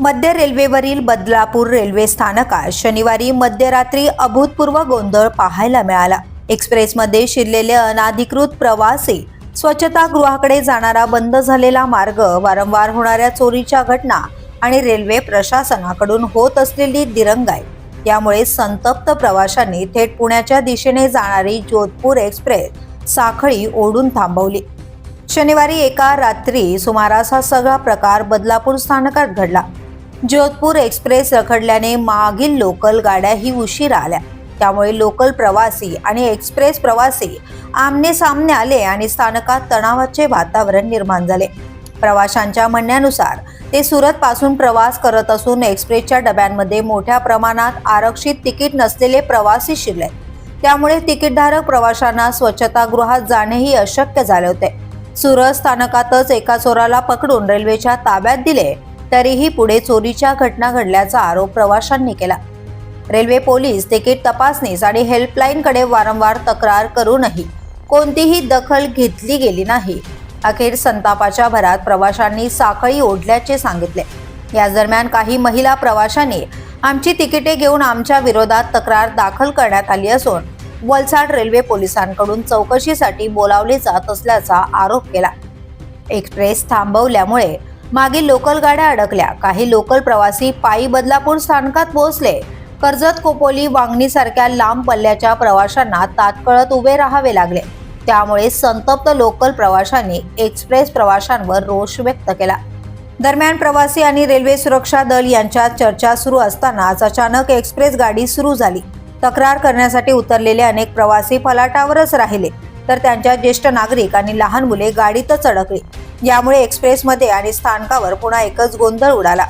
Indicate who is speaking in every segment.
Speaker 1: मध्य रेल्वेवरील बदलापूर रेल्वे स्थानकात शनिवारी मध्यरात्री अभूतपूर्व गोंधळ पाहायला मिळाला। एक्सप्रेसमध्ये शिरलेले अनधिकृत प्रवासी, स्वच्छतागृहाकडे जाणारा बंद झालेला मार्ग, वारंवार होणाऱ्या चोरीच्या घटना आणि रेल्वे प्रशासनाकडून होत असलेली दिरंगाई यामुळे संतप्त प्रवाशांनी थेट पुण्याच्या दिशेने जाणारी जोधपूर एक्सप्रेस साखळी ओढून थांबवली। शनिवारी एका रात्री सुमारास हा सगळा प्रकार बदलापूर स्थानकात घडला। जोधपूर एक्सप्रेस रखडल्याने मागील लोकल गाड्याही उशिरा आल्या, त्यामुळे लोकल प्रवासी आणि एक्सप्रेस प्रवासी आमने सामने आले आणि स्थानकात तणावाचे वातावरण निर्माण झाले। प्रवाशांच्या म्हणण्यानुसार ते सुरत पासून प्रवास करत असून एक्सप्रेसच्या डब्यांमध्ये मोठ्या प्रमाणात आरक्षित तिकीट नसलेले प्रवासी शिरले, त्यामुळे तिकीटधारक प्रवाशांना स्वच्छतागृहात जाणेही अशक्य झाले होते। सुरत स्थानकातच एका चोराला पकडून रेल्वेच्या ताब्यात दिले, तरीही पुढे चोरीच्या घटना घडल्याचा आरोप प्रवाशांनी केला। रेल्वे पोलीस तिकीट तपासणीस आणि हेल्पलाईनकडे वारंवार तक्रार करूनही कोणतीही दखल घेतली गेली नाही। अखेर संतापाच्या भरात प्रवाशांनी साखळी ओढल्याचे सांगितले। याच दरम्यान काही महिला प्रवाशांनी आमची तिकिटे घेऊन आमच्या विरोधात तक्रार दाखल करण्यात आली असून वलसाड रेल्वे पोलिसांकडून चौकशीसाठी बोलावले जात असल्याचा आरोप केला। एक्सप्रेस थांबवल्यामुळे मागील लोकल गाड्या अडकल्या, काही लोकल प्रवासी पायी बदलापूर स्थानकात पोहोचले। कर्जत, खोपोली, वांगणी सारख्या लांब पल्ल्याच्या प्रवाशांना तात्काळात उभे राहावे लागले, त्यामुळे संतप्त लोकल प्रवाशांनी एक्सप्रेस प्रवाशांवर रोष व्यक्त केला। दरम्यान प्रवासी आणि रेल्वे सुरक्षा दल यांच्यात चर्चा सुरू असतानाच अचानक एक्सप्रेस गाडी सुरू झाली। तक्रार करण्यासाठी उतरलेले अनेक प्रवासी फलाटावरच राहिले, तर त्यांच्या ज्येष्ठ नागरिक आणि लहान मुले गाडीतच अडकली। यामुळे एक्सप्रेसमध्ये आणि स्थानकावर पुन्हा एकच गोंधळ उडाला।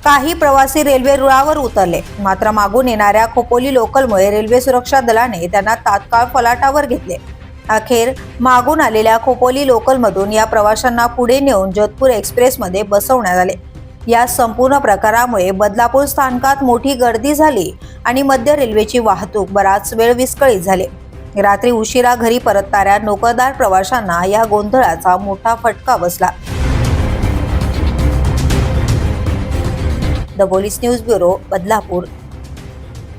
Speaker 1: काही प्रवासी रेल्वे रुळावर उतरले, मात्र मागून येणाऱ्या खोपोली लोकलमुळे रेल्वे सुरक्षा दलाने त्यांना तात्काळ फलाटावर घेतले। अखेर मागून आलेल्या खोपोली लोकलमधून या प्रवाशांना पुढे नेऊन जोधपूर एक्सप्रेसमध्ये बसवण्यात आले। या संपूर्ण प्रकारामुळे बदलापूर स्थानकात मोठी गर्दी झाली आणि मध्य रेल्वेची वाहतूक बराच वेळ विस्कळीत झाली। रात्री उशिरा घरी परतणाऱ्या नोकरदार प्रवाशांना या गोंधळाचा मोठा फटका बसला। The police news bureau, Badlapur.